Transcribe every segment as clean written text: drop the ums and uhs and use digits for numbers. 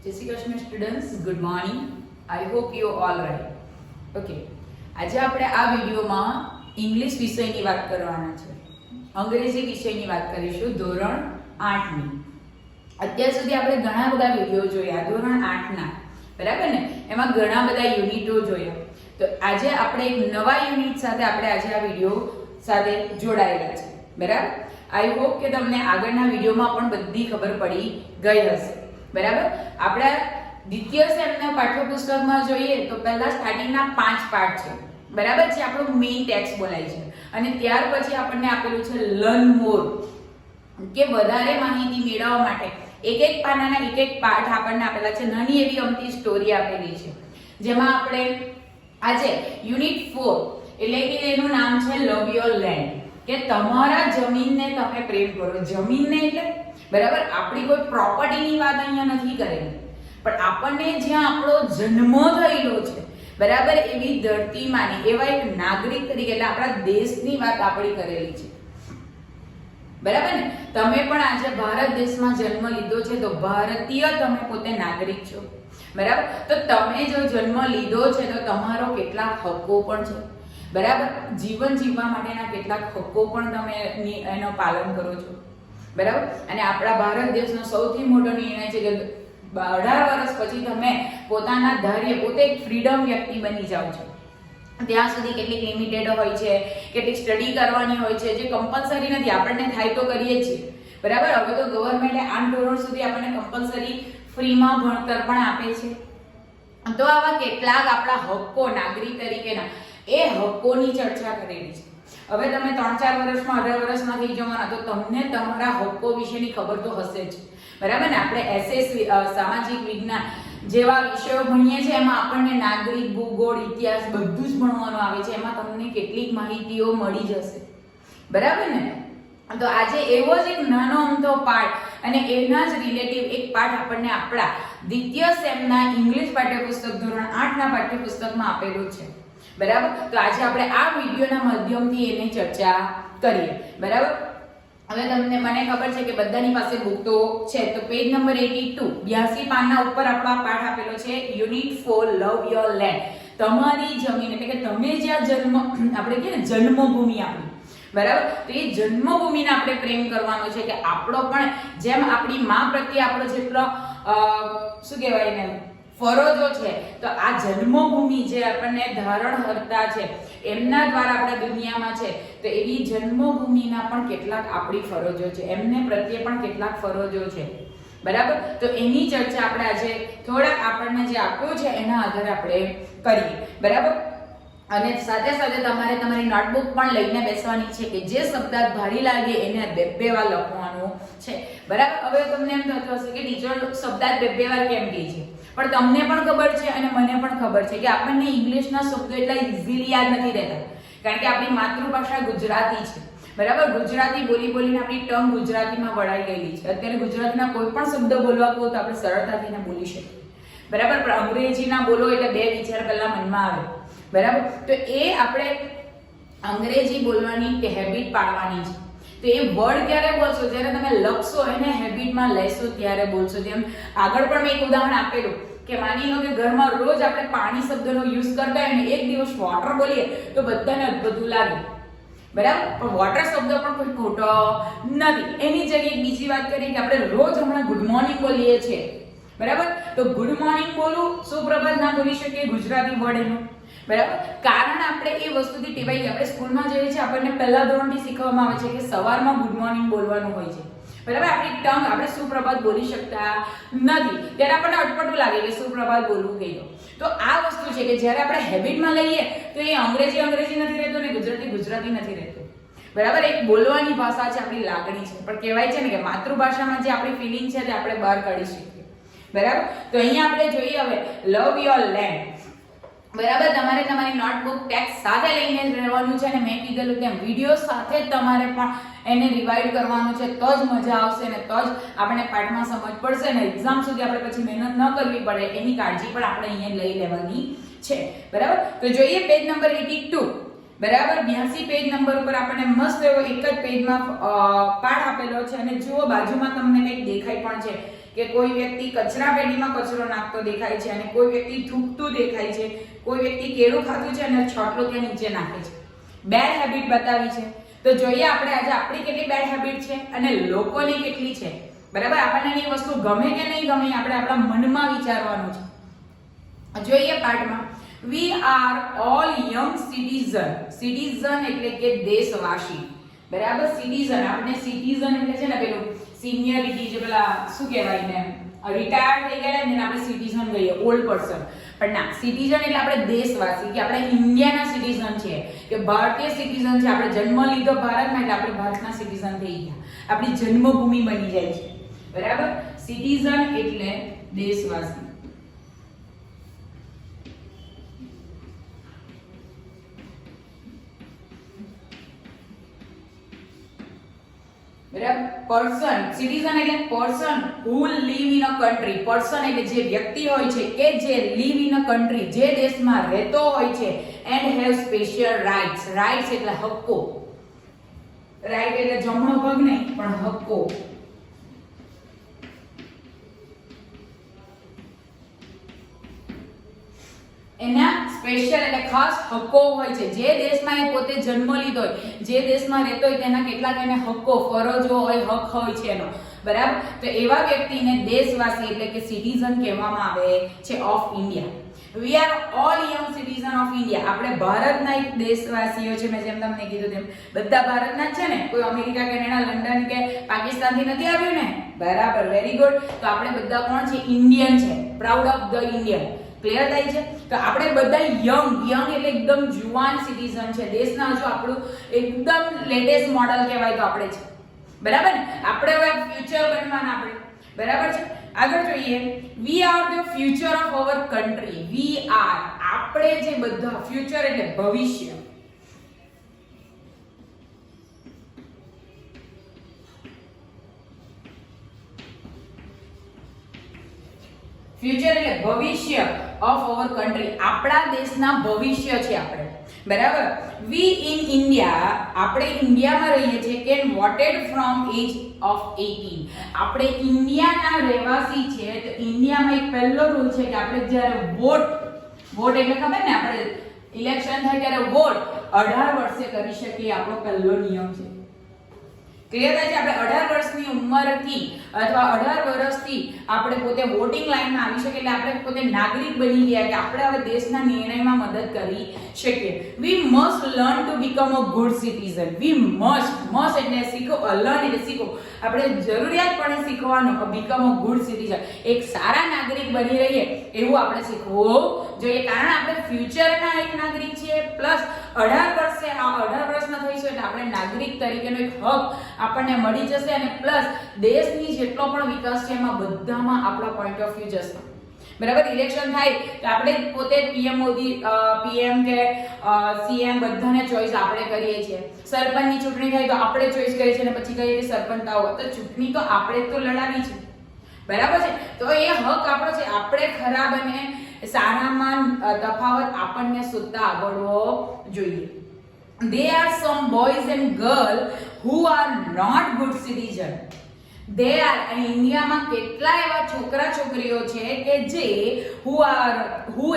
જય Shri Krishna students, good morning. I hope you all right. Okay, આજે આપણે આ વિડીયોમાં ઇંગ્લિશ વિષયની વાત કરવાના છે. અંગ્રેજી વિષયની વાત કરીશું, ધોરણ 8ની. અત્યાર સુધી આપણે ઘણા બધા વિડીયો જોયા ધોરણ 8ના, બરાબર ને? એમાં ઘણા બધા યુનિટો જોયા. તો આજે આપણે એક નવા યુનિટ સાથે આપણે આજે આ વિડીયો સાથે જોડાયેલા છે, બરાબર? આઈ હોપ કે તમને આગળના વિડીયોમાં પણ બધી ખબર પડી ગઈ હશે, બરાબર? આપણા દ્વિતીય સેમના પાઠ્યપુસ્તકમાં જોઈએ તો પહેલા સ્ટાર્ટિંગના 5 પાઠ છે, બરાબર? જે આપણો મેઇન ટેક્સ્ટ બોલાય છે, અને ત્યાર પછી આપણને આપેલું છે લર્ન મોર, કે વધારે માહિતી મેળવવા માટે એક પાનાના એક પાઠ આપણને આપેલા છે. નાની એવી અમથી સ્ટોરી આપેલી છે, જેમાં આપણે આજે યુનિટ 4 એટલે કે એનું નામ છે લવ યોર લેન્ડ, કે તમારા જમીનને તમે પ્રેમ કરો. જમીનને એટલે બરાબર આપણી કોઈ પ્રોપર્ટીની વાત અહીંયા નથી કરેલી, પણ આપણને જ્યાં આપણો જન્મ થયેલો છે, બરાબર, એવી ધરતીમાંની એવા એક નાગરિક તરીકે એટલે આપણા દેશની વાત આપણી કરેલી છે, બરાબર ને? તમે પણ આજે ભારત દેશમાં જન્મ લીધો છે તો ભારતીય તમે પોતે નાગરિક છો, બરાબર? તો તમે જો જન્મ લીધો છે તો તમારો કેટલાક હક્કો પણ છે, બરાબર? જીવન જીવવા માટેના કેટલાક હક્કો પણ તમે એનો પાલન કરો છો, બરાબર? અને આપણા ભારત દેશનો સૌથી મોટો નિર્ણય છે કે 18 વર્ષ પછી તમે પોતાના ધાર્ય પોતે એક ફ્રીડમ વ્યક્તિ બની જાઓ છો. ત્યાં સુધી કેટલીક લિમિટેડ હોય છે, કેટલીક સ્ટડી કરવાની હોય છે, જે કમ્પલસરી નથી. આપણને થાય તો કરીએ જ છીએ, બરાબર? હવે તો ગવર્મેન્ટે 8 ધોરણ સુધી આપણને કમ્પલસરી ફ્રીમાં ભણતર પણ આપે છે. તો આવા કેટલાક આપણા હક્કો નાગરિક તરીકેના એ હક્કોની ચર્ચા કરેલી છે. હવે તમે 3-4 વર્ષમાં 18 વર્ષના થઈ જવાના તો તમને તમારા હક્કો વિશેની ખબર તો હશે જ, બરાબર ને? આપણે એસએસ સામાજિક વિજ્ઞાન જેવા વિષયો ભણીએ છીએ, એમાં આપણને નાગરિક, ભૂગોળ, ઇતિહાસ બધું જ ભણવાનું આવે છે. એમાં તમને કેટલીક માહિતીઓ મળી જશે, બરાબર ને? તો આજે એવો જ એક નાનો અમથો પાઠ અને એના જ રિલેટિવ એક પાઠ આપણને આપણા દ્વિતીય સેમના ઇંગ્લિશ પાઠ્યપુસ્તક ધોરણ 8ના પાઠ્યપુસ્તકમાં આપેલું છે, બરાબર? તો આજે આપણે આ વિડીયોના માધ્યમથી એની ચર્ચા કરીએ, બરાબર? હવે મને ખબર છે કે બધાની પાસે બુક તો છે, તો પેજ નંબર 82 82 પાનના ઉપર આપણો આ પાઠ આપેલો છે, યુનિટ 4 લવ યોર લેન્ડ. તમારી જમીન એટલે કે તમે જ્યાં જન્મ આપણે કહે ને જન્મભૂમિ આપણી, બરાબર? તો એ જન્મભૂમિને આપણે પ્રેમ કરવાનો છે, કે આપણો પણ જેમ આપણી માં પ્રત્યે આપણો જેટલો શું કહેવાય ને ફરજો છે, તો આ જન્મભૂમિ જે આપણને ધારણકર્તા છે એમના દ્વારા આપણે દુનિયામાં છે, તો એવી જન્મભૂમિના પણ કેટલાક આપણી ફરજો છે, એમને પ્રત્યે પણ કેટલાક ફરજો છે, બરાબર? તો એની ચર્ચા આપણે આજે થોડાક આપણને જે આપ્યું છે એના આધારે આપણે કરીએ, બરાબર? અને સાથે સાથે તમારે તમારી નોટબુક પણ લઈને બેસવાની છે, કે જે શબ્દાર્થ ભારી લાગે એને 2 વાર લખવાનું છે, બરાબર? હવે તમને એમ થતું હશે કે ટીચર શબ્દાર્થ 2 વાર કેમ કહે છે, પણ તમને પણ ખબર છે અને મને પણ ખબર છે કે આપણને ઇંગ્લિશના શબ્દો એટલા ઇઝીલી યાદ નથી રહેતા, કારણ કે આપણી માતૃભાષા ગુજરાતી છે, બરાબર? ગુજરાતી બોલીને આપણી ટંગ ગુજરાતીમાં વળાઈ ગયેલી છે. અત્યારે ગુજરાતીના કોઈ પણ શબ્દ બોલવા કહો તો આપણે સરળતાથી એને બોલી શકીએ, બરાબર? પણ અંગ્રેજીના બોલો એટલે 2 વિચાર પહેલા મનમાં આવે, બરાબર? તો એ આપણે અંગ્રેજી બોલવાની હેબિટ પાડવાની છે. તો એ વર્ડ ક્યારે બોલશો? જ્યારે તમે લખશો, એને હેબિટમાં લેશો ત્યારે બોલશો. જેમ આગળ પણ મેં એક ઉદાહરણ આપેલું કે માની લો કે ઘરમાં રોજ આપણે પાણી શબ્દનો યુઝ કરતા હોય અને એક દિવસ વોટર બોલીએ તો બધાને અદ્ભુત લાગે, બરાબર? પણ વોટર શબ્દ પણ કોઈ ખોટો નથી. એની જગ્યાએ બીજી વાત કરીએ કે આપણે રોજ હમણાં ગુડ મોર્નિંગ બોલીએ છીએ, બરાબર? તો ગુડ મોર્નિંગ બોલું, સુપ્રભાત ના બોલી શકીએ ગુજરાતી વર્ડ એનું, બરાબર? કારણ આપણે એ વસ્તુથી ટેવાઈ ગયા. આપણે સ્કૂલમાં જઈએ છીએ, આપણને પહેલા ધોરણથી શીખવવામાં આવે છે કે સવારમાં ગુડ મોર્નિંગ બોલવાનું હોય છે, બરાબર? આપણી ટંગ આપણે સુપ્રભાત બોલી શકતા નથી, ત્યારે આપણને અટપટું લાગે કે સુપ્રભાત બોલવું કહીએ. તો આ વસ્તુ છે કે જ્યારે આપણે હેબિટમાં લઈએ તો એ અંગ્રેજી નથી રહેતું ને ગુજરાતી નથી રહેતું, બરાબર? એક બોલવાની ભાષા છે, આપણી લાગણી છે, પણ કહેવાય છે ને કે માતૃભાષામાં જે આપણી ફિલિંગ છે તે આપણે બહાર કાઢી શકીએ, બરાબર? તો અહીંયા આપણે જોઈએ હવે લવ યોર લેન્ડ, બરાબર? તમારે તમારી નોટબુક ટેક્સ્ટ સાથે લઈને જ રહેવાનું છે, અને મેં કીધેલું તેમ વિડીયો સાથે જ તમારે પણ એને રિવાઇડ કરવાનું છે, તો જ મજા આવશે ને તો જ આપણે પાઠમાં સમજ પડશે ને એક્ઝામ સુધી આપણે પછી મહેનત ન કરવી પડે, એની કાળજી પણ આપણે અહીંયા લઈ લેવાની છે, બરાબર? તો જોઈએ પેજ નંબર 82, બરાબર 82 પેજ નંબર ઉપર આપણને મસ્ત એવો એક જ પેજમાં પાઠ આપેલો છે અને જુઓ બાજુમાં તમને કંઈક દેખાય પણ છે કે કોઈ વ્યક્તિ કચરા પેટીમાં કચરો નાખતો દેખાય છે અને કોઈ વ્યક્તિ થૂકતું દેખાય છે, કોઈ વ્યક્તિ કેળું ખાતું છે અને છોટલો ત્યાં નીચે નાખે છે. બેડ હેબિટ બતાવી છે. તો જોઈએ આપણે આજે આપણી કેટલી બેડ હેબિટ છે અને લોકોની કેટલી છે. બરાબર, આપણને એ વસ્તુ ગમે કે નહીં ગમે આપણે આપણા મનમાં વિચારવાનું છે. જોઈએ પાઠમાં we are all young citizen. citizen એટલે કે દેશવાસી. બરાબર, citizen આપણે citizen એટલે છે ને પેલું સિનિયરિટી જે પેલા શું કહેવાય ને રિટાયર્ડ થઈ ગયા ને આપણે સિટીઝન કહીએ, ઓલ્ડ પર્સન. પણ ના, સિટીઝન એટલે આપણે દેશવાસી કે આપણે ઇન્ડિયાના સિટીઝન છે કે ભારતીય સિટીઝન છે. આપણે જન્મ લીધો ભારતમાં એટલે આપણે ભારતના સિટીઝન થઈ ગયા, આપણી જન્મભૂમિ બની જાય છે. બરાબર, સિટીઝન એટલે દેશવાસી. બરાબર, પર્સન સિટીઝન એટલે person who live in a country. Person એટલે જે વ્યક્તિ હોય છે કે જે લીવ ઇન અ કન્ટ્રી જે દેશમાં રહેતો હોય છે and have special rights. Rights એટલે હક્કો. રાઇટ એટલે જમણો ભાગ નહીં પણ હક્કો. એના સ્પેશિયલ એટલે ખાસ હક્કો હોય છે. જે દેશમાં એ પોતે જન્મ લીધો હોય, જે દેશમાં રહેતો હોય તેના કેટલાક એને હક્કો, ફરજો હોય, હક હોય છે એનો. બરાબર, તો એવા વ્યક્તિને દેશવાસી એટલે કે સિટીઝન કહેવામાં આવે છે of India. we are all young citizen of India. આપણે ભારતના એક દેશવાસીઓ છે. મેં જેમ તમને કીધું તેમ બધા ભારતના જ છે ને, કોઈ અમેરિકા, કેનેડા, લંડન કે પાકિસ્તાનથી નથી આવ્યું ને. બરાબર, વેરી ગુડ. તો આપણે બધા કોણ છે? ઇન્ડિયન છે, proud of the Indian. Clear થાય છે? તો આપણે બધા યંગ એટલે એકદમ જુવાન સિટીઝન છે. દેશના હજુ આપણું એકદમ લેટેસ્ટ મોડલ કહેવાય તો આપણે છે. બરાબર ને? આપણે હવે ફ્યુચર બનવાના આપણે. બરાબર છે? આગળ જોઈએ, we are the future of our country. We are આપણે જે બધા, ફ્યુચર એટલે ભવિષ્ય. ફ્યુચર એટલે ભવિષ્ય ઓફ અવર કન્ટ્રી. આપણા દેશના ભવિષ્ય છે આપણે. બરાબર, વી ઇન ઇન્ડિયા આપણે ઇન્ડિયામાં રહીએ છીએ કેન વોટેડ ફ્રોમ એજ ઓફ 18. આપણે ઇન્ડિયાના રહેવાસી છે. તો ઇન્ડિયામાં એક પહેલો રૂલ છે કે આપણે જ્યારે વોટ એટલે ખબર ને, આપણે ઇલેક્શન થાય ત્યારે વોટ 18 વર્ષે કરી શકીએ. આપણો પહેલો નિયમ છે. ક્લિયર થાય છે? આપણે 18 વર્ષની ઉંમરથી અથવા 18 વર્ષથી આપણે પોતે વોટિંગ લાઈનમાં આવી શકીએ. એટલે આપણે પોતે નાગરિક બની ગયા કે આપણે હવે દેશના નિર્ણયમાં મદદ કરી શકીએ. We must learn to become a good citizen. We must એટલે શીખો, લર્ન એટલે શીખો. આપણે જરૂરિયાતપણે શીખવાનું બીકમ અ ગુડ સિટીઝન. એક સારા નાગરિક બની રહીએ એવું આપણે શીખવું જોઈએ. કારણ આપણે ફ્યુચરના એક નાગરિક છીએ, પ્લસ 18 વર્ષના થઈશું એટલે આપણે નાગરિક તરીકેનો એક હક આપણને મળી જશે અને પ્લસ દેશની જેટલો પણ વિકાસ છે એમાં બધામાં આપણા પોઈન્ટ ઓફ વ્યૂ જશે. બરાબર, ઇલેક્શન થાય તો આપણે પોતે પીએમ મોદી, પીએમ કે સીએમ બધાને ચોઈસ આપણે કરીએ છીએ. સરપંચની ચૂંટણી થાય તો આપણે ચોઈસ કરીએ છીએ અને પછી કહીએ કે સરપંચ આવો. તો ચૂંટણી તો આપણે તો લડાવી છે. બરાબર છે? તો એ હક આપણો છે. આપણે ખરાબ અને સારામાં તફાવત આપણને શોધતા આવડવો જોઈએ. There are some boys and girls who are not good citizen. There are, અને ઇન્ડિયામાં કેટલા એવા છોકરા છોકરીઓ છે કે જે who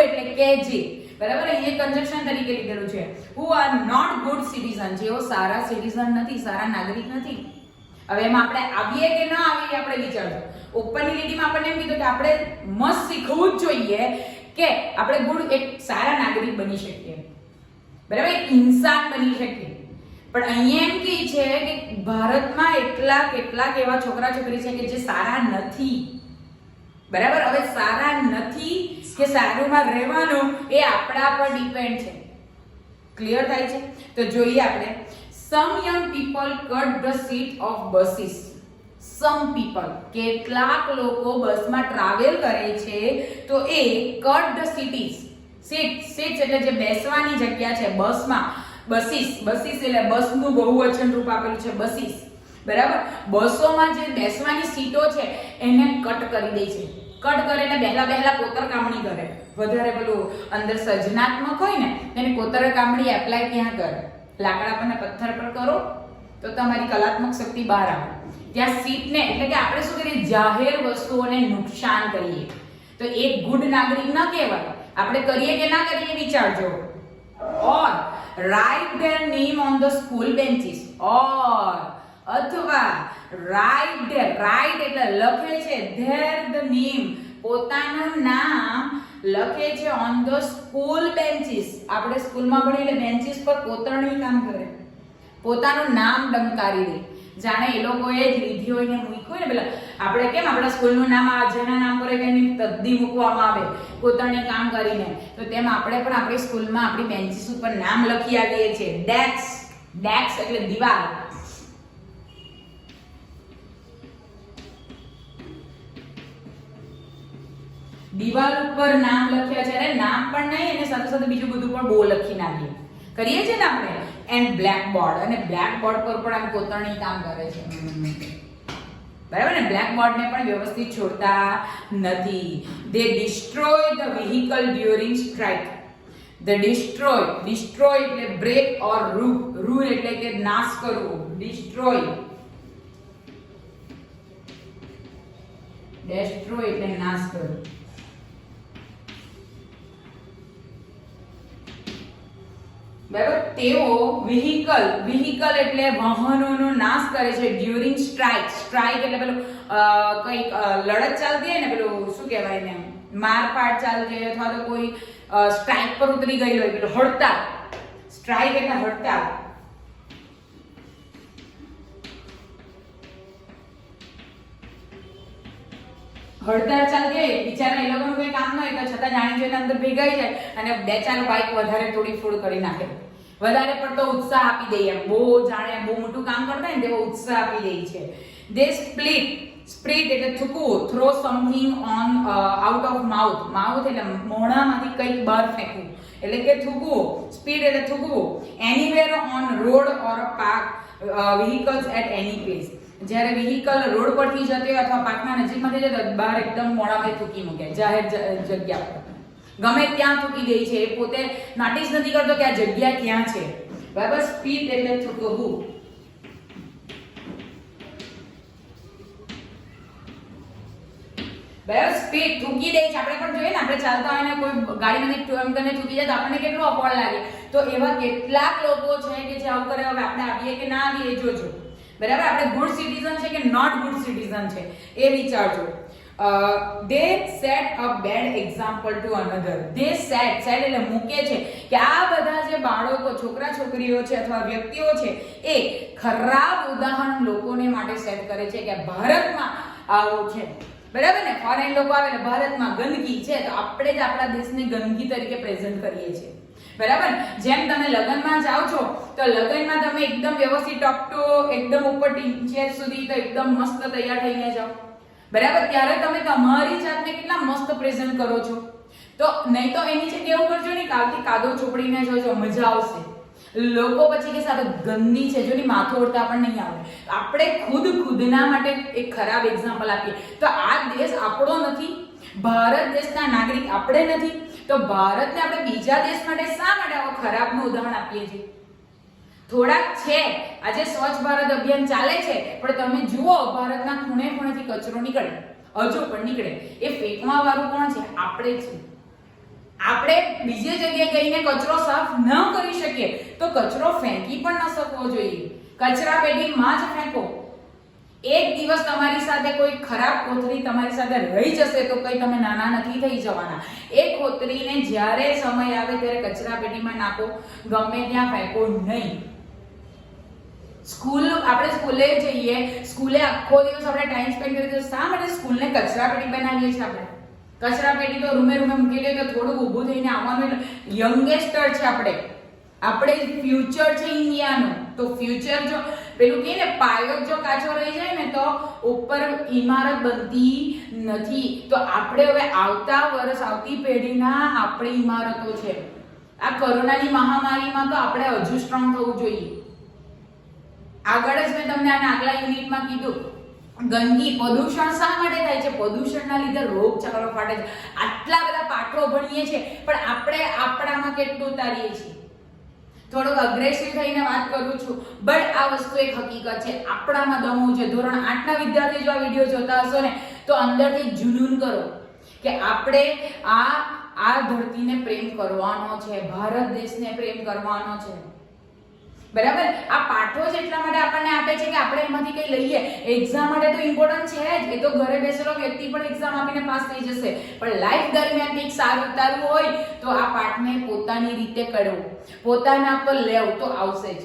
એટલે કે જે, બરાબર, અહીંયા કન્જક્શન તરીકે લીધેલું છે. who are not good citizen. જેઓ સારા સિટીઝન નથી, સારા નાગરિક નથી. હવે એમાં આપણે આવીએ કે ન આવીએ આપણે વિચારજો. ઉપરની લીટીમાં આપણને એમ કીધું કે આપણે મસ્ત શીખવું જ જોઈએ કે આપણે ગુડ એક સારા નાગરિક બની શકીએ. બરાબર, ઇન્સાન બની શકીએ. પણ અહીંયા એમ કે છે કે ભારતમાં કેટલાક એવા છોકરા છોકરી છે કે જે સારા નથી. બરાબર, હવે સારા નથી કે સારુંમાં રહેવાનું એ આપણા પર ડિપેન્ડ છે. ક્લિયર થાય છે? તો જોઈએ આપણે, some young people cut the seat of buses. some people, કેટલાક લોકો બસમાં ટ્રાવેલ કરે છે તો એ cut the seats એટલે જે બેસવાની જગ્યા છે બસમાં. બસીસ એટલે બસનું બહુવચન રૂપ આપેલું છે બસીસ. બરાબર. બસોમાં જે બેસવાની સીટો છે એને કટ કરી દે છે. કટ કરીને પહેલા કોતર કામણી કરે. વધારે પેલું અંદર સર્જનાત્મક હોય ને એને કોતર કામણી એપ્લાય ક્યાં કરે? લાકડા પર ને પથ્થર પર કરો તો તમારી કલાત્મક શક્તિ બહાર આવે. ત્યાં સીટને એટલે કે આપણે શું કરીએ, જાહેર વસ્તુઓને નુકસાન કરીએ તો એક ગુડ નાગરિક ન કહેવાય. આપણે કરીએ કે ના કરીએ વિચારજો. Or write their name on the school benches. Or અથવા રાઇટ ધેર, રાઇટ એટલે લખે છે, ધેર ધ નેમ પોતાનું નામ લખે છે ઓન ધ સ્કૂલ બેન્ચીસ. આપણે સ્કૂલમાં ભણીએ એટલે બેન્ચીસ પર કોતરણી કામ કરે, પોતાનું નામ ડંકારી દે, જાણે એ લોકોએ જ લીધી હોય ને મૂક્યું હોય ને. પેલા આપણે કેમ આપણા સ્કૂલનું નામ જેના નામ પર એની તદ્દી મૂકવામાં આવે કોતરણી કામ કરીને, તો તેમ આપણે પણ આપણી સ્કૂલમાં આપણી બેન્ચીસ ઉપર નામ લખી આવીએ છીએ. ડેસ્ક, ડેસ્ક એટલે દિવાલ. દિવાલ ઉપર નામ લખ્યા છે, અરે નામ પણ નહીં અને સાથે સાથે બીજું બધું પણ બહુ લખીને આવીએ કરીએ છીએ ને આપણે. એન્ડ બ્લેક બોર્ડ, અને બ્લેક બોર્ડ પર પણ આમ કોતરણી કામ કરે છે. બરાબર ને. બ્લેક બોર્ડ ને પણ વ્યવસ્થિત છોડતા નથી. They destroy the vehicle during strike. The destroy, destroy એટલે બ્રેક ઓર રૂલ એટલે કે નાશ કરવું. ડિસ્ટ્રોય, ડેસ્ટ્રોય એટલે નાશ કરવું. બરાબર. તેઓ વ્હીકલ, વ્હીકલ એટલે વાહનોનો નાશ કરે છે ડ્યુરિંગ સ્ટ્રાઇક. સ્ટ્રાઇક એટલે પેલું કઈક લડત ચાલતી હોય ને, પેલું શું કહેવાય ને, મારપાટ ચાલતી હોય અથવા તો કોઈ સ્ટ્રાઇક પર ઉતરી ગઈ હોય, પેલું હડતાલ. સ્ટ્રાઇક એટલે હડતાલ. હડતાલ ચાલતી હોય, બિચારા એ લોકોનું કોઈ કામ ન હોય તો છતાં જાણી જોઈને અંદર ભેગાઈ જાય અને બે ચાર બાઈક વધારે થોડી ફોડ કરી નાખે. વધારે પડતો ઉત્સાહ આપી દે, એમ બહુ જાણે બહુ મોટું કામ કરતા હોય ને તેવો ઉત્સાહ આપી દે છે. દે સ્પ્લિટ, સ્પ્લિટ એટલે થૂકવું. Throw something on out of mouth. Mouth એટલે મોઢામાંથી કંઈક બહાર ફેંકવું એટલે કે થૂકવું. સ્પીડ એટલે થૂકવું. Anywhere on road or park vehicles at any place. જ્યારે વ્હીકલ રોડ પરથી જતો હોય અથવા પાર્કના નજીકમાંથી જતો બહાર એકદમ મોઢામાં થૂકી મૂકે જાહેર જગ્યા પર, ગમે ત્યાં થૂકી દે છે. એ પોતે નોટિસ નથી કરતો કે આ જગ્યા ક્યાં છે. બરાબર. સ્પીડ એટલે થૂકવું. બરાબર. સ્પીડ થૂકી દે છે. આપણે પણ જોઈએ ને, આપણે ચાલતા હોય ને કોઈ ગાડીમાંથી ટર્ન કરીને થૂકી જાય તો આપણને કેટલું અપવાડ લાગે. તો એવા કેટલાક લોકો છે કે જે આવું કરે. હવે આપણે આવીએ કે ના આવીએ જોજો. બરાબર. આપણે ગુડ સિટીઝન છે કે નોટ ગુડ સિટીઝન છે એ વિચારજો. they set a bad example to another. they set એટલે મૂકે છે કે આ બધા જે બાળકો, છોકરા છોકરીઓ છે અથવા વ્યક્તિઓ છે એ ખરાબ ઉદાહરણ લોકોને માટે સેટ કરે છે કે ભારતમાં આવું છે. બરાબર ને. ફોરેન લોકો આવે ને ભારતમાં ગંદકી છે તો આપણે જ આપણા દેશને ગંદકી તરીકે પ્રેઝન્ટ કરીએ છીએ. બરાબર. જેમ તમે લગ્નમાં જાઓ છો તો લગ્નમાં તમે એકદમ વ્યવસ્થિત ટોપ ટુ એકદમ ઉપર ટીચર સુધી તો એકદમ મસ્ત તૈયાર થઈને જાઓ. બરાબર. ત્યારે તમે તમારી જાતને કેટલા મસ્ત પ્રેઝન્ટ કરો છો. તો નહીં તો એની જગ્યાએ એવું કરજો ને, કાલથી કાદવ ચોપડીને જોજો, મજા આવશે. લોકો પછી કે સાહેબ ગંદી છે જો ની, માથું ઓળતા પણ નહીં આવે. આપણે ખુદના માટે એક ખરાબ એક્ઝામ્પલ આપીએ તો આ દેશ આપણો નથી, ભારત દેશના નાગરિક આપણે નથી, તો ભારતને આપણે બીજા દેશ માટે શા માટે આવા ખરાબનું ઉદાહરણ આપીએ છીએ? થોડાક છે. આજે સ્વચ્છ ભારત અભિયાન ચાલે છે પણ તમે જુઓ ભારતના ખૂણે ખૂણેથી કચરો નીકળે, હજુ પણ નીકળે. એ ફેંકવા વાળું કોણ છે? આપણે જ. આપણે બીજી જગ્યાએ જઈને કચરો સાફ ન કરી શકીએ તો કચરો ફેંકી પણ ન શકવો જોઈએ. કચરા પેટીમાં જ ફેંકો. એક દિવસ તમારી સાથે કોઈ ખરાબ કોથળી તમારી સાથે રહી જશે તો કઈ તમે નાના નથી થઈ જવાના. એ કોથળીને જ્યારે સમય આવે ત્યારે કચરા પેટીમાં નાખો, ગમે ત્યાં ફેંકો નહીં. આપણે સ્કૂલે જઈએ, સ્કૂલે આખો દિવસ આપણે ટાઈમ સ્પેન્ડ કરીએ તો શા માટે સ્કૂલને કચરા પેટી બનાવીએ છીએ? આપણે કચરા પેટી તો રૂમે મૂકી લે તો થોડુંક ઊભું થઈને આવવાનું. યંગેસ્ટર છે આપણે ફ્યુચર છે ઇન્ડિયાનું. તો ફ્યુચર જો પેલું કે ને પાયો જો કાચો રહી જાય ને તો ઉપર ઇમારત બનતી નથી. તો આપણે હવે આવતા વર્ષ આવતી પેઢીના આપણી ઇમારતો છે. આ કોરોનાની મહામારીમાં તો આપણે હજુ સ્ટ્રોંગ થવું જોઈએ. આગળ જ મેં તમને આના આગલા યુનિટમાં કીધું, ગંદકી પ્રદૂષણ શા માટે થાય છે? પ્રદૂષણના લીધે રોગચાળો ફાટે છે. આટલા બધા પાઠો ભણીએ છીએ પણ આપણે આપણામાં કેટલું ઉતારીએ છીએ? થોડુંક અગ્રેસિવ થઈને વાત કરું છું, બટ આ વસ્તુ એક હકીકત છે, આપણામાં દમ હોવું જોઈએ. ધોરણ 8 ના વિદ્યાર્થી જો આ વિડીયો જોતા હશો ને તો અંદરથી જુનૂન કરો કે આપણે આ ધરતીને પ્રેમ કરવાનો છે, ભારત દેશને પ્રેમ કરવાનો છે. બરાબર? આ પાઠો જ એટલા માટે આપણને આપે છે કે આપણે એમાંથી કંઈ લઈએ. એક્ઝામ માટે તો ઇમ્પોર્ટન્ટ છે જ, એ તો ઘરે બેસેલો વ્યક્તિ પણ એક્ઝામ આપીને પાસ થઈ જશે, પણ લાઈફ દરમિયાન કંઈક સારું ઉતારવું હોય તો આ પાઠને પોતાની રીતે કરવું, પોતાના પર લેવું તો આવશે જ.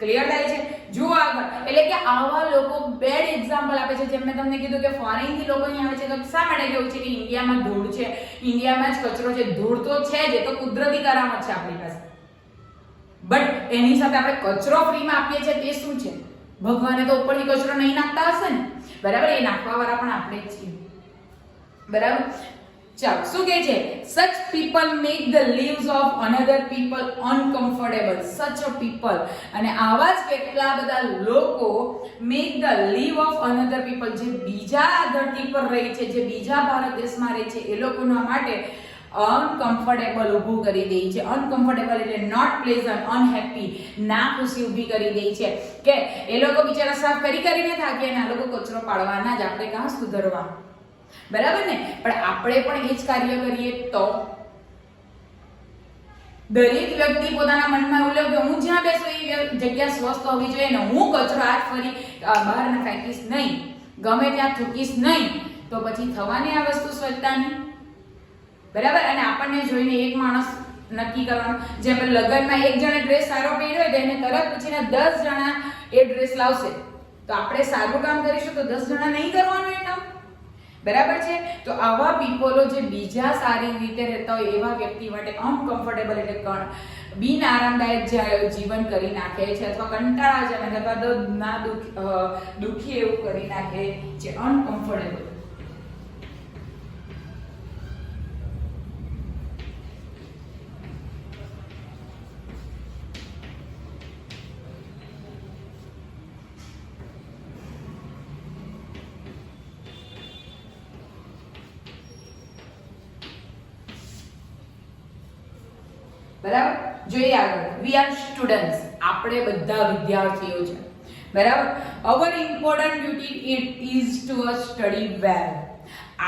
ક્લિયર થાય છે? જુઓ આગળ, એટલે કે આવા લોકો બેડ એક્ઝામ્પલ આપે છે. જેમ મેં તમને કીધું કે ફોરેન થી લોકો અહીં આવે છે તો શા માટે કેવું છે કે ઇન્ડિયામાં ધૂળ છે, ઇન્ડિયામાં જ કચરો છે. ધૂળ તો છે જ, એ તો કુદરતી કરામત છે આપણી પાસે, બટ એની સાથે આપણે કચરો ફ્રીમાં આપીએ છીએ તે શું છે? ભગવાને તો ઉપરથી કચરો નહીં નાખતા હશે ને, બરાબર? એ નાખવા વાળા પણ આપણે જ છીએ, બરાબર? ચાલો, શું કહે છે? such people make the lives of another people uncomfortable. such a people, અને આવા જ કેટલા બધા લોકો make the live of another people, જે બીજા ધરતી પર રહે છે, જે બીજા ભારત દેશમાં રહે છે, એ લોકોના માટે અનકમ્ફર્ટેબલ ઊભું કરી દે છે. અનકમ્ફર્ટેબલ એટલે નોટ પ્લેઝન્ટ, અનહેપી, ના ખુશી ઊભી કરી દે છે કે એ લોકો બિચારા સાફ કરીને થાકે અને આ લોકો કચરો પાડવાના જ, આપણે કાં સુધરવા? બરાબર ને? પણ આપણે પણ એ જ કાર્ય કરીએ તો દરેક વ્યક્તિ પોતાના મનમાં એવું લે કે હું જ્યાં બેસું એ જગ્યા સ્વસ્થ હોવી જોઈએ ને હું કચરો હાથ ફરી બહાર ન ફેંકીશ નહીં, ગમે ત્યાં થૂકીશ નહીં, તો પછી થવાની આ વસ્તુ સ્વચ્છતાની. બરાબર? અને આપણને જોઈને એક માણસ નક્કી કરવાનું, જેમ લગ્નમાં એક જણે ડ્રેસ સારો પહેર્યો હોય તો એને તરત પૂછીને 10 જણા એ ડ્રેસ લાવશે, તો આપણે સારું કામ કરીશું તો 10 જણા નહીં કરવાનું એ કામ. બરાબર છે? તો આવા પીપલો જે બીજા સારી રીતે રહેતા હોય એવા વ્યક્તિ માટે અનકમ્ફર્ટેબલ એટલે બિન આરામદાયક જીવન કરી નાખે છે, અથવા કંટાળાજનક અથવા તો ના દુઃખી એવું કરી નાખે છે, અનકમ્ફર્ટેબલ. બરાબર? જોઈએ આગળ. વી આર સ્ટુડન્ટ્સ, આપણે બધા વિદ્યાર્થીઓ છે. બરાબર? Our important duty it is to study well.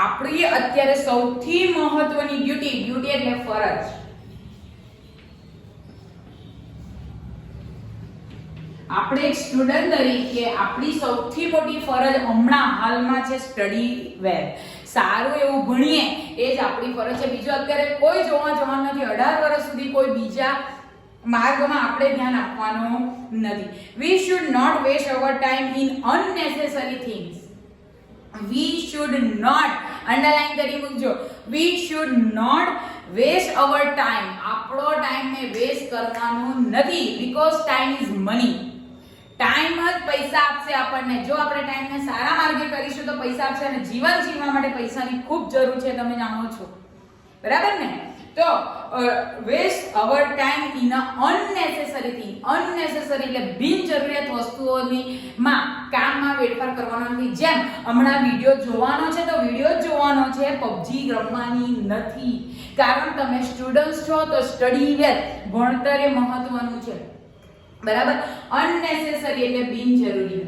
આપણી અત્યારે સૌથી મહત્વની ડ્યુટી એટલે ફરજ. આપણે એક સ્ટુડન્ટ તરીકે આપણી સૌથી મોટી ફરજ હમણાં હાલમાં છે સ્ટડી વેલ. સારું એવું ભણીએ એ જ આપણી ફરજ છે. બીજું અત્યારે કોઈ જોવા જવાનું નથી. 18 વર્ષ સુધી કોઈ બીજા માર્ગમાં આપણે ધ્યાન આપવાનું નથી. We should not waste our time in unnecessary things. We should not, underline કરી મૂકજો, we should not waste our time. આપણો ટાઈમને વેસ્ટ કરવાનો નથી, because time is money. Time જ પૈસા આપશે આપણને. જો આપણે ટાઈમને સારા માર્ગે કરીશું તો પૈસા આપશે, અને જીવન જીવવા માટે પૈસાની ખૂબ જરૂર છે, તમે જાણો છો. બરાબર ને? તો waste our time in a unnecessary thing. Unnecessary એટલે બિનજરૂરિયાત વસ્તુઓની કામમાં વેડફાર કરવાનો નથી. જેમ હમણાં વિડિયો જોવાનો છે તો વિડિયો જ જોવાનો છે, પબજી રમવાની નથી. કારણ તમે સ્ટુડન્ટ છો તો સ્ટડી વેલ, ભણતર એ મહત્વનું છે. બરાબર? અનનેસેસરી એટલે બિનજરૂરી.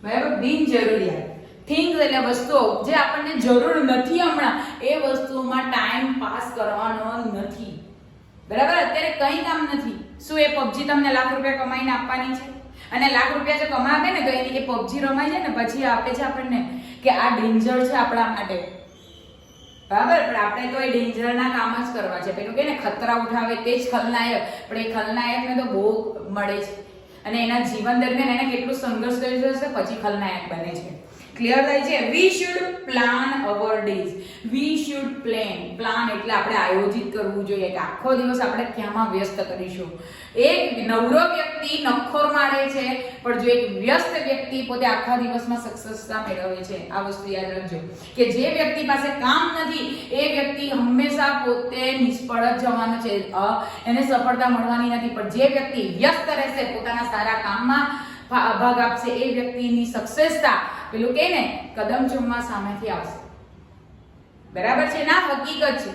બરાબર? બિનજરૂરિયાત થિંગ્સ એટલે વસ્તુઓ જે આપણને જરૂર નથી હમણાં, એ વસ્તુઓમાં ટાઈમ પાસ કરવાનો નથી. બરાબર? અત્યારે કંઈ કામ નથી. શું એ પબજી તમને લાખ રૂપિયા કમાઈને આપવાની છે? અને લાખ રૂપિયા જો કમાવે ને તો એ પબજી રમાય છે ને પછી આપે છે આપણને કે આ ડેન્જર છે આપણા માટે. બરાબર? પણ આપણે તો એ ડેન્જરના કામ જ કરવા છે. પેલું કે ને ખતરા ઉઠાવે તે જ ખલનાયક, પણ એ ખલનાયકને તો બહુ મળે છે અને એના જીવન દરમિયાન એને કેટલું સંઘર્ષ કર્યો હશે પછી ખલનાયક બને છે. ક્લિયર થાય છે? We should plan our days. We should plan એટલે આપણે આયોજિત કરવું જોઈએ કે આખો દિવસ આપણે ક્યાંમાં વ્યસ્ત કરીશું. એક નવરો વ્યક્તિ નખોર મારે છે, પણ જો એક વ્યસ્ત વ્યક્તિ પોતે આખા દિવસમાં સક્સેસતા મેળવે છે. આ વસ્તુ યાદ રાખજો કે જે વ્યક્તિ પાસે કામ નથી એ વ્યક્તિ હંમેશા પોતે નિષ્ફળ જ જવાનો છે, એને સફળતા મળવાની નથી. પણ જે વ્યક્તિ વ્યસ્ત રહેશે, પોતાના સારા કામમાં ભાગ આપશે, એ વ્યક્તિની સક્સેસતા પેલું કે ને કદમ ચૂમવા સામેથી આવશે. બરાબર છે ના? હકીકત છે.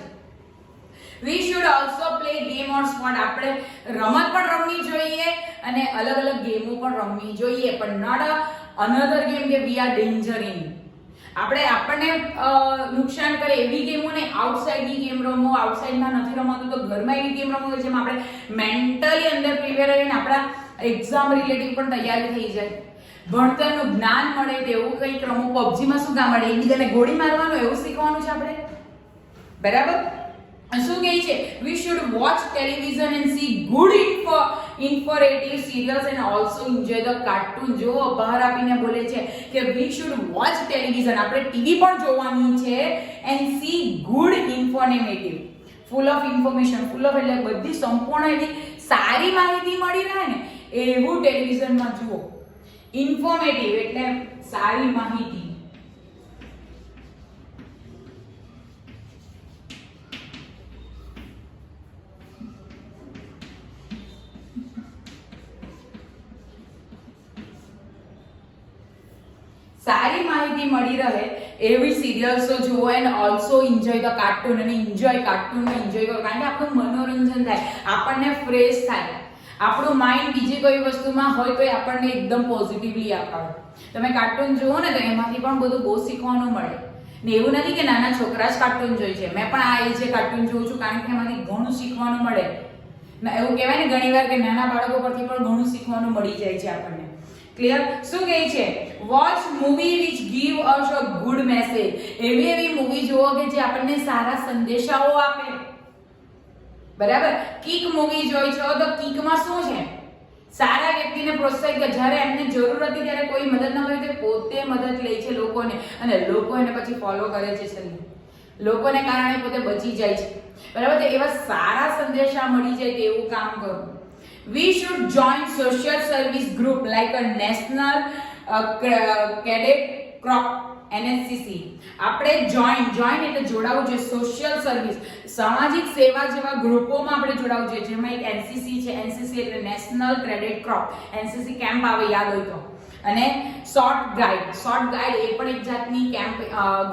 We should also play game or sport. આપણે રમત પણ રમવી જોઈએ અને અલગ અલગ ગેમો પણ રમવી જોઈએ, પણ નોટ અનધર ગેમ કે વી આર ડેન્જર ઇન. આપણને નુકસાન કરે એવી ગેમો ને આઉટસાઇડની ગેમ રમો. આઉટસાઇડમાં નથી રમવાનું તો ઘરમાં એવી ગેમ રમો જેમાં આપણે મેન્ટલી અંદર પ્રિપેર રહીને આપણા એક્ઝામ રિલેટિવ પણ તૈયારી થઈ જાય, ભણતરનું જ્ઞાન મળે તેવું કંઈક રમો. પબજીમાં શું કામ મળે? એકબીજાને ગોળી મારવાનું એવું શીખવાનું છે આપણે. બરાબર? શું કહે છે? We should watch television and C good informative serials and also enjoy the cartoon. જો બહાર આપીને બોલે છે કે વી શુડ વોચ ટેલિવિઝન, આપણે ટીવી પણ જોવાની છે, and C good informative, full of information. Full of એટલે બધી સંપૂર્ણ એવી સારી માહિતી મળી રહે ને એવું ટેલિવિઝનમાં જુઓ. ઇન્ફોર્મેટિવ એટલે સારી માહિતી. સારી માહિતી મળી રહે એવી સિરિયલ્સો જુઓ and also enjoy the cartoon. અને કાર્ટૂનને એન્જોય કરો, કારણ કે આપણું મનોરંજન થાય, આપણને ફ્રેશ થાય. આપણું માઇન્ડ બીજી કોઈ વસ્તુમાં હોય તો આપણને એકદમ પોઝિટિવલી અપાવે. તમે કાર્ટૂન જુઓ ને તો એમાંથી પણ બધું બહુ શીખવાનું મળે. ને એવું નથી કે નાના છોકરા જ કાર્ટૂન જોઈ છે, મેં પણ આ એજે કાર્ટૂન જોઉં છું, કારણ કે એમાંથી ઘણું શીખવાનું મળે. એવું કહેવાય ને ઘણીવાર કે નાના બાળકો પરથી પણ ઘણું શીખવાનું મળી જાય છે આપણને. ક્લિયર? શું કહે છે? Watch movie which give us a good message. એવી મૂવી જુઓ કે જે આપણને સારા સંદેશાઓ આપે. બરાબર? કિક મૂવી જોઈ છો તો કિકમાં શું છે? સારા વ્યક્તિને પ્રોત્સાહિત કરે. જ્યારે એમને જરૂર હતી ત્યારે કોઈ મદદ ન કરે તો પોતે મદદ લે છે લોકોને, અને લોકો એને પછી ફોલો કરે છે. લોકોને કારણે પોતે બચી જાય છે. બરાબર? તો એવા સારા સંદેશા મળી જાય તેવું કામ કરો. We should join social service group like a national cadet corps NSCC. આપણે જોઈન એટલે જોડાવું જોઈએ. સોશિયલ સર્વિસ, સામાજિક સેવા જેવા ગ્રુપોમાં આપણે જોડાવું જોઈએ, જેમાં એક એનસીસી છે. એનસીસી એટલે national credit crop. NCC camp આવે યાદ હોય તો. અને શોર્ટ ગાઈડ એ પણ એક જાતની કેમ્પ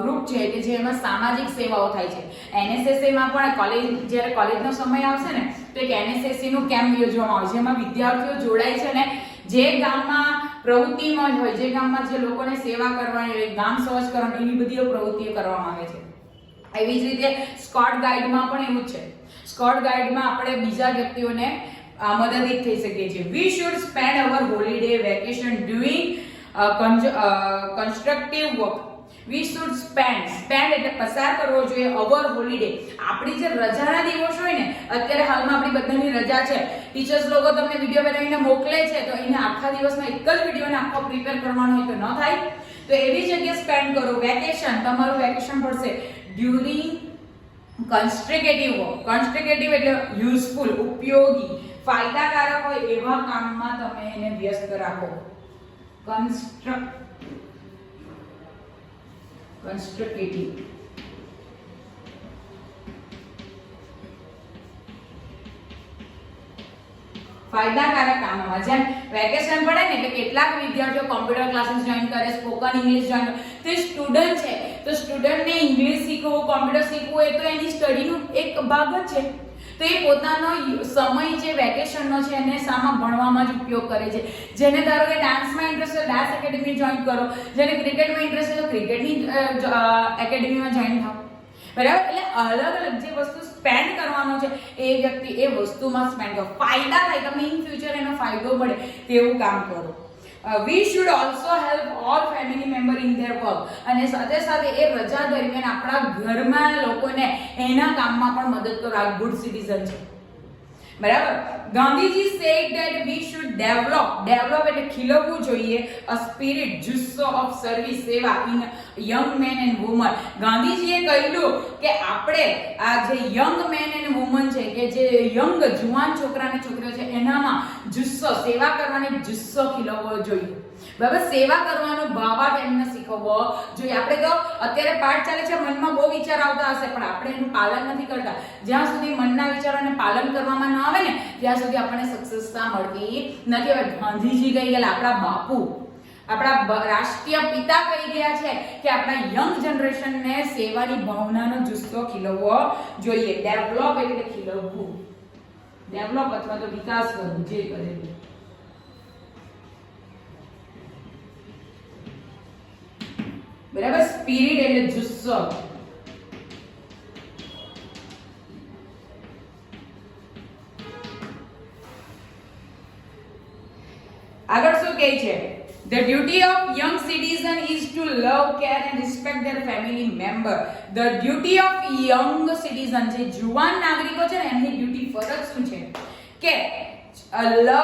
ગ્રુપ છે કે જેમાં સામાજિક સેવાઓ થાય છે. એનએસએસએ માં પણ જ્યારે કોલેજનો સમય આવશે ને તો એક એનએસએસસી નું કેમ્પ યોજવામાં આવે છે, જેમાં વિદ્યાર્થીઓ જોડાય છે અને જે ગામમાં પ્રવૃત્તિમાં હોય, જે ગામમાં જે લોકોને સેવા કરવાની હોય, ગામ સ્વચ્છ કરવાની, એવી બધી પ્રવૃત્તિઓ કરવામાં આવે છે. એવી જ રીતે સ્કોટ ગાઈડમાં પણ એવું જ છે. સ્કોટ ગાઈડમાં આપણે બીજા વ્યક્તિઓને મદદરૂપ થઈ શકીએ છીએ. We should spend our holiday vacation doing constructive work. We should spend એટલે પસાર કરવો જોઈએ અવર હોલિડે. આપણી જે રજાના દિવસ હોય ને, અત્યારે હાલમાં આપણી બધાની રજા છે, ટીચર્સ લોકો તમને વિડીયો બનાવીને મોકલે છે તો એને આખા દિવસમાં એક જ વિડીયોને આખો પ્રિપેર કરવાનો હોય તો ન થાય. તો એવી જગ્યાએ સ્પેન્ડ કરો. વેકેશન, તમારું વેકેશન પડશે ડ્યુરિંગ કન્સ્ટ્રક્ટિવ વર્ક. કન્સ્ટ્રક્ટિવ એટલે યુઝફુલ, ઉપયોગી, ફાયદાકારક હોય એવા કામમાં તમે એને વ્યસ્ત રાખો. કન્સ્ટ્રક્ટિવ. ફાયદાકારક કામમાં. જેમ વેકેશન પડે ને એટલે કેટલાક વિદ્યાર્થીઓ કોમ્પ્યુટર ક્લાસીસ જોઈન કરે, સ્પોકન ઇંગ્લિશ જોઈન કરે. તો સ્ટુડન્ટ છે તો સ્ટુડન્ટને ઇંગ્લિશ શીખવું, કોમ્પ્યુટર શીખવું એ તો એની સ્ટડીનું એક ભાગ જ છે. તો એ પોતાનો સમય જે વેકેશનનો છે એને સામા ભણવામાં જ ઉપયોગ કરે છે. જેને ધારો કે ડાન્સમાં ઇન્ટરેસ્ટ હોય ડાન્સ એકેડમી જોઈન કરો, જેને ક્રિકેટમાં ઇન્ટરેસ્ટ હોય તો ક્રિકેટની એકેડમીમાં જોઈન થાઓ. બરાબર? એટલે અલગ અલગ જે વસ્તુ સ્પેન્ડ કરવાનો છે એ વ્યક્તિ એ વસ્તુમાં સ્પેન્ડ કરો. ફાયદા થાય, તમને ઇન ફ્યુચર એનો ફાયદો મળે તેવું કામ કરો. We should also help all family member in their work. અને સાથે સાથે એ રજા દરમિયાન આપણા ઘરમાં લોકોને એના કામમાં પણ મદદ કરો. આ ગુડ સિટીઝન છે. બરાબર. Gandhiji said that we should develop એટલે ખીલવવું જોઈએ અ સ્પિરિટ જુસ્સો ઓફ સર્વિસ સેવા in young men and women. ગાંધીજીએ કહ્યું કે આપણે આ જે યંગ મેન એન્ડ વુમન છે કે જે યંગ જુવાન છોકરા અને છોકરીઓ છે એનામાં જુસ્સો સેવા કરવાની જુસ્સો ખીલવવો જોઈએ. બરાબર. સેવા કરવાનો ભાવાર્થ એમને શીખવવો જોઈએ. આપણે તો અત્યારે પાઠ ચાલે છે, મનમાં બહુ વિચાર આવતા હશે પણ આપણે એનું પાલન નથી કરતા. જ્યાં સુધી મનના વિચારોને પાલન કરવામાં ન આવે ને ત્યાં સુધી આપણને સક્સેસતા મળતી નથી. હવે ગાંધીજી કહી ગયેલા, આપણા બાપુ, આપણા રાષ્ટ્રીય પિતા કહી ગયા છે કે આપણા યંગ જનરેશનને સેવાની ભાવનાનો જુસ્સો ખીલવવો જોઈએ. ડેવલપ એટલે ખીલવવું, ડેવલપ અથવા તો વિકાસ કરવું, જે કરેલું. બરાબર. સ્પિરિટ એટલે જુસ્સો. આગળ શું કહે છે? The duty of young citizen is to love, care and respect their family member. The duty of young citizen, જે જુવાન નાગરિકો છે ને એમની ડ્યુટી ફરજ શું છે કે લવ,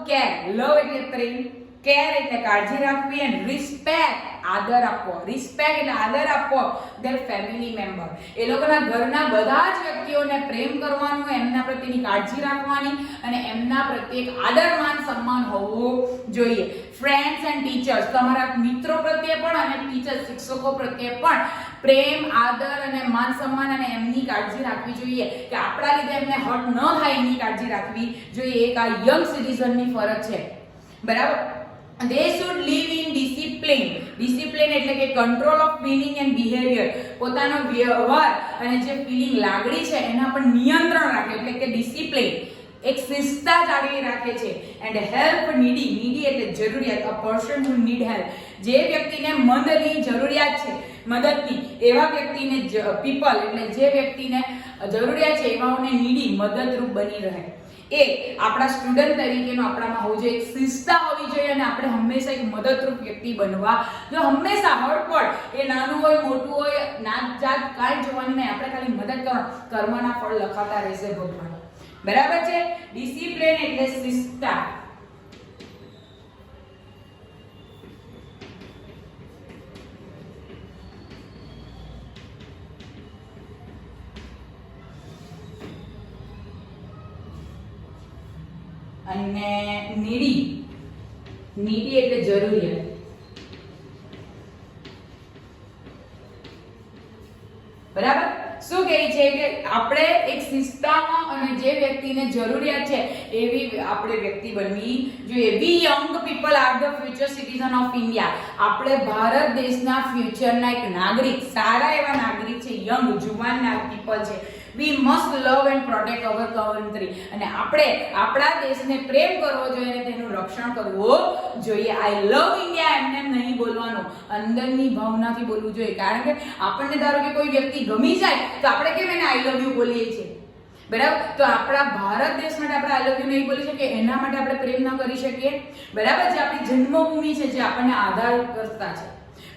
કેર, લવ એટલે પ્રેમ, કેર એટલે કાળજી રાખવી અને રિસ્પેક્ટ આદર આપવો. રિસ્પેક્ટ એટલે આદર આપવો ધેર ફેમિલી મેમ્બર. એ લોકોના ઘરના બધા જ વ્યક્તિઓને પ્રેમ કરવાનું, એમના પ્રત્યેની કાળજી રાખવાની અને એમના પ્રત્યે આદર માન સન્માન હોવું જોઈએ. ફ્રેન્ડ્સ એન્ડ ટીચર્સ, તમારા મિત્રો પ્રત્યે પણ અને ટીચર્સ શિક્ષકો પ્રત્યે પણ પ્રેમ, આદર અને માન સન્માન અને એમની કાળજી રાખવી જોઈએ કે આપણા લીધે એમને હર્ટ ન થાય એની કાળજી રાખવી જોઈએ. એક આ યંગ સિટીઝનની ફરજ છે. બરાબર. They should live in discipline. Discipline એટલે કે control of feeling and behavior. પોતાનો વ્યવહાર અને જે ફીલિંગ, લાગણી છે એના પર નિયંત્રણ રાખે એટલે કે ડિસિપ્લિન. એક શિસ્તતા જાળવી રાખે છે. એન્ડ હેલ્પ નીડી, નીડી એટલે જરૂરિયાત, a person who need help. જે વ્યક્તિને મદદની જરૂરિયાત છે, મદદની, એવા વ્યક્તિને પીપલ એટલે જે વ્યક્તિને જરૂરિયાત છે એવાઓને નીડી, મદદરૂપ બની રહે. એ આપણા સ્ટુડન્ટ તરીકેનો આપણામાં હોવું જોઈએ, એક શિસ્તતા હોવી જોઈએ અને આપણે હંમેશા એક મદદરૂપ વ્યક્તિ બનવા જો હંમેશા હળપળ, એ નાનું હોય મોટું હોય નાત જાત કાંઈ જોવાની નહીં, આપણે ખાલી મદદ કરવાનું, કર્મના ફળ લખાતા રહેશે ભગવાન. બરાબર છે. ડિસિપ્લિન એટલે શિસ્તતા. અને નીડી, નીડી એટલે જરૂરિયાત. બરાબર. શું કહે છે કે આપણે એક શિસ્તતામાં અને જે વ્યક્તિને જરૂરિયાત છે એવી આપણે વ્યક્તિ બનવી જોઈએ. We young people are the future citizen of India. આપણે ભારત દેશના ફ્યુચરના એક નાગરિક, સારા એવા નાગરિક છે, યંગ જુવાન પીપલ છે. We must love and protect our country. અને આપણે આપણા દેશને પ્રેમ કરવો જોઈએ અને તેનું રક્ષણ કરવું જોઈએ. આઈ લવ ઇન્ડિયા એમને નહીં બોલવાનું, અંદરની ભાવનાથી બોલવું જોઈએ. કારણ કે આપણને ધારો કે કોઈ વ્યક્તિ ગમી જાય તો આપણે કેમ એને આઈ લવ યુ બોલીએ છીએ. બરાબર. તો આપણા ભારત દેશ માટે આપણે આઈ લવ યુ નહીં બોલી શકીએ, એના માટે આપણે પ્રેમ ન કરી શકીએ. બરાબર. જે આપણી જન્મભૂમિ છે, જે આપણને આધાર કરતા છે.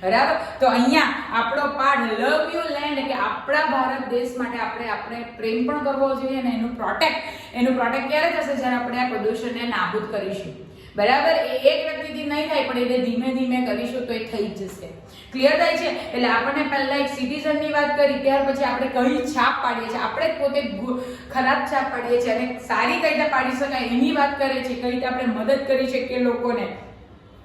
બરાબર. તો અહીંયા આપણો પાઠ લવ યુ લેન્ડ કે આપણા ભારત દેશ માટે આપણે પ્રેમ પણ કરવો જોઈએ અને એનું પ્રોટેક્ટ ક્યારે થશે? જ્યારે આપણે આ પ્રદૂષણને નાબૂદ કરીશું. બરાબર. એ એક વ્યક્તિથી નહીં થાય પણ એને ધીમે ધીમે કરીશું તો એ થઈ જ જશે. ક્લિયર થાય છે? એટલે આપણને પહેલા એક સિટીઝનની વાત કરી, ત્યાર પછી આપણે કઈ છાપ પાડીએ છીએ, આપણે પોતે ખરાબ છાપ પાડીએ છીએ અને સારી કઈ રીતે પાડી શકાય એની વાત કરે છે, કઈ રીતે આપણે મદદ કરી શકીએ લોકોને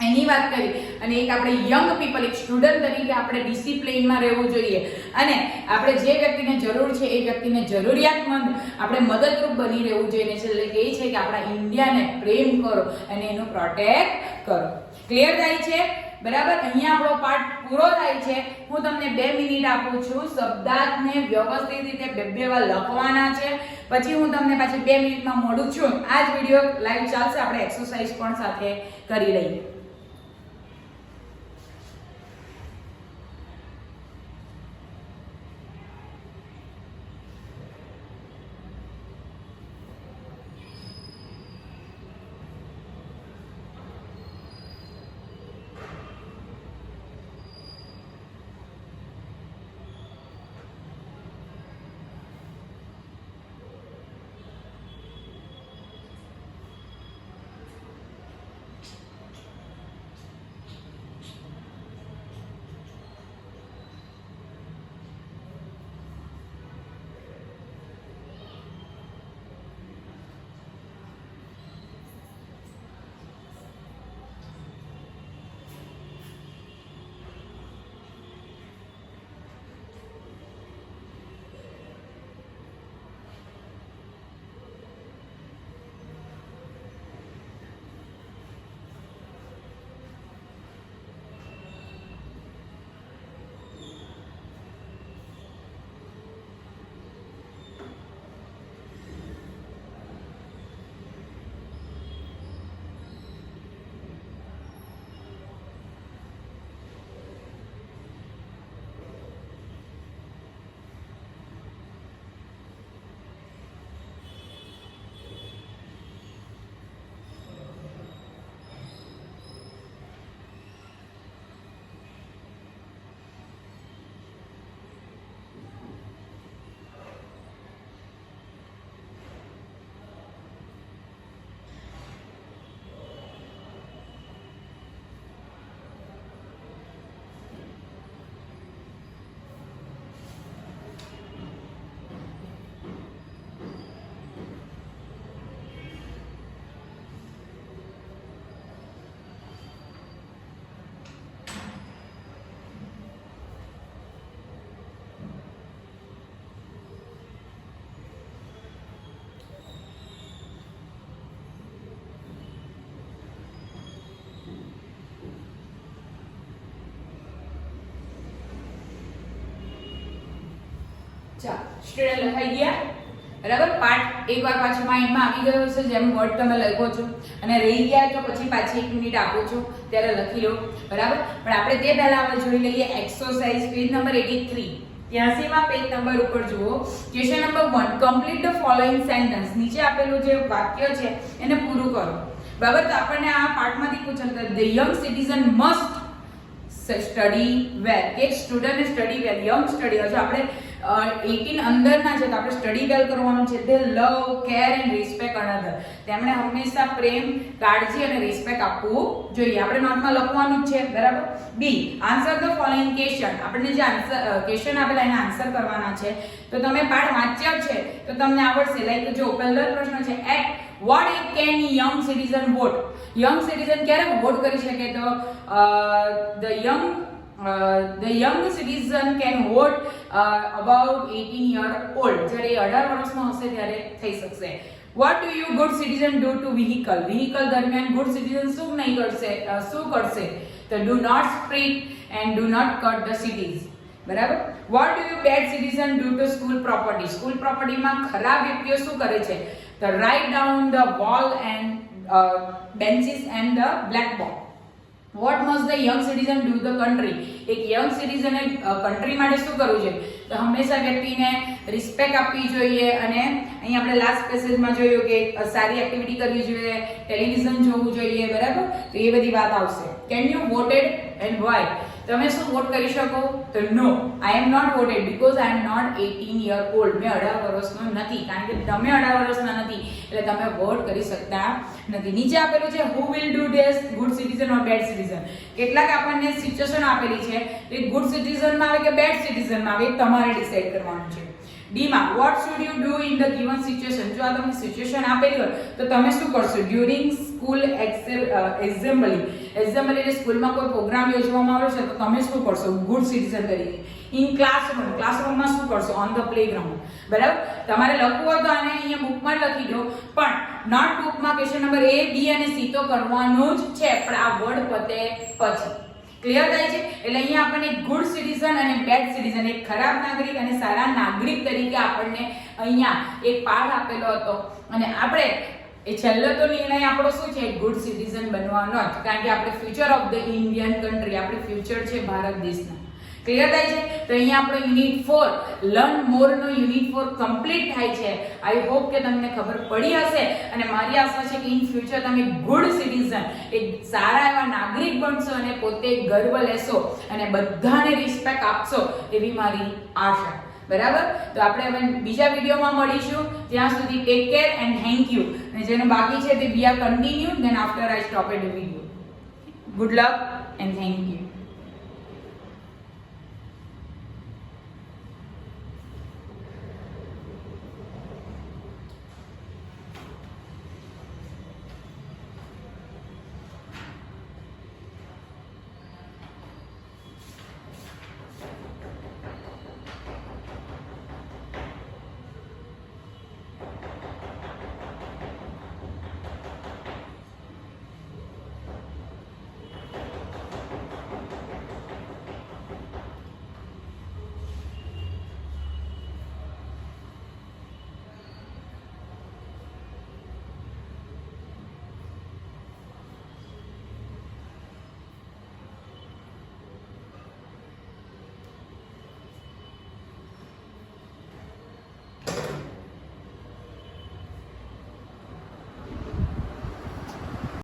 એની વાત કરી. અને એક આપણે યંગ પીપલ, એક સ્ટુડન્ટ તરીકે આપણે ડિસિપ્લિનમાં રહેવું જોઈએ અને આપણે જે વ્યક્તિને જરૂર છે એ વ્યક્તિને જરૂરિયાતમંદ આપણે મદદરૂપ બની રહેવું જોઈએ. છેલ્લે કહે છે કે આપણા ઇન્ડિયાને પ્રેમ કરો અને એનું પ્રોટેક્ટ કરો. ક્લિયર થાય છે? બરાબર. અહીંયા આપણો પાઠ પૂરો થાય છે. હું તમને 2 મિનિટ આપું છું. શબ્દાર્થને વ્યવસ્થિત રીતે બે વાર લખવાના છે. પછી હું તમને પાછી 2 મિનિટમાં મળું છું. આ જ વિડીયો લાઈવ ચાલશે, આપણે એક્સરસાઇઝ પણ સાથે કરી લઈએ. ચાલો સ્ટુડન્ટ લખાઈ ગયા બરાબર. પાઠ એકવાર પાછું માઇન્ડમાં આવી ગયો છે, જેમ વર્ડ તમે લખો છો અને રહી ગયા તો પછી પાછી 1 મિનિટ આપો છો ત્યારે લખી લો બરાબર. પણ આપણે તે પહેલા હવે જોઈ લઈએ એક્સરસાઇઝ પેજ નંબર 83. 83માં પેજ નંબર ઉપર જુઓ, question number 1, complete the following sentence. નીચે આપેલું જે વાક્ય છે એને પૂરું કરો બરાબર. તો આપણને આ પાઠમાંથી પૂછેલ કે the young citizen must study well. એક student study well, young study. હજુ આપણે 18 અંદરના છે તો આપણે સ્ટડી વેલ કરવાનું છે. તે લવ, કેર એન્ડ રિસ્પેક્ટ અનધર. તેમણે હંમેશા પ્રેમ, કાળજી અને રિસ્પેક્ટ આપવું જોઈએ. આપણે નોટમાં લખવાનું જ છે બરાબર. બી, આન્સર ધ ફોલોઇંગ ક્વેશ્ચન. આપણને જે આન્સર ક્વેશ્ચન આપેલા એના આન્સર કરવાના છે. તો તમે પાઠ વાંચ્યા છે તો તમને આવડશે. લાઈક જો પહેલો પ્રશ્ન છે, at what age can young citizen vote. Young citizen ક્યારે વોટ કરી શકે? તો the young citizen can vote about 18 year old. જ્યારે 18 વર્ષનો હશે ત્યારે થઈ શકશે. what do you good citizen do to vehicle? vehicle દરમિયાન good citizen શું કરશે? તો do not split and do not cut the cities. બરાબર. what do you bad citizen do to school property? school property માં ખરાબ વ્યક્તિઓ શું કરે છે? તો write down the wall and benches and the blackboard. what must the young citizen do the country? એક young સિટીઝને country માટે શું કરવું જોઈએ? તો હંમેશા વ્યક્તિને રિસ્પેક્ટ આપવી જોઈએ. અને અહીં આપણે લાસ્ટ પેસેજમાં જોયું કે સારી એક્ટિવિટી કરવી જોઈએ, ટેલિવિઝન જોવું જોઈએ બરાબર. તો એ બધી વાત આવશે. Can you voted and why? તમે શું વોટ કરી શકો? તો no, I am not voted because I am not 18 year old. મેં 18 વર્ષનો નથી. કારણ કે તમે 18 વર્ષના નથી એટલે તમે વોટ કરી શકતા નથી. નીચે આપેલું છે who will do this, good citizen or bad citizen. કેટલાક આપણને સિચ્યુએશન આપેલી છે, એ ગુડ સિટીઝનમાં આવે કે બેડ સિટીઝનમાં આવે એ તમારે ડિસાઈડ કરવાનું છે. ડી માં what should you do in the given situation. જો આ તમને સિચ્યુએશન આપેલી હોય તો તમે શું કરશો? During school assembly. એસેમ્બલી એટલે સ્કૂલમાં કોઈ પ્રોગ્રામ યોજવામાં આવ્યો છે તો તમે શું કરશો ગુડ સિટીઝન તરીકે? ઇન ક્લાસરૂમ, ક્લાસરૂમમાં શું કરશો? On the playground. બરાબર. તમારે લખવું હોય તો આને અહીંયા બુકમાં લખી દો, પણ નોટબુકમાં ક્વેશ્ચન નંબર A, B અને C તો કરવાનું જ છે, પણ આ વર્ડ પતે પછી. ક્લિયર થાય છે? એટલે અહીંયા આપણને ગુડ સિટીઝન અને બેડ સિટીઝન, એક ખરાબ નાગરિક અને સારા નાગરિક તરીકે આપણને અહીંયા એક પાઠ આપેલો હતો. અને આપણે એ છેલ્લો તો નિર્ણય આપણો શું છે? ગુડ સિટીઝન બનવાનો જ. કારણ કે આપણે future of the Indian country, આપણે ફ્યુચર છે ભારત દેશના. ક્લિયર થાય છે? તો અહીંયા આપણો યુનિટ 4 લર્ન મોર નો યુનિટ 4 કમ્પ્લીટ થાય છે. આઈ હોપ કે તમને ખબર પડી હશે અને મારી આશા છે કે ઇન ફ્યુચર તમે ગુડ સિટીઝન, એક સારા એવા નાગરિક બનશો અને પોતે ગર્વ લેશો અને બધાને રિસ્પેક્ટ આપશો એવી મારી આશા. બરાબર. તો આપણે હવે બીજા વિડીયોમાં મળીશું. ત્યાં સુધી take care and thank you. અને જેનું બાકી છે તે we are continue, then after I stop at the video. Good luck and thank you.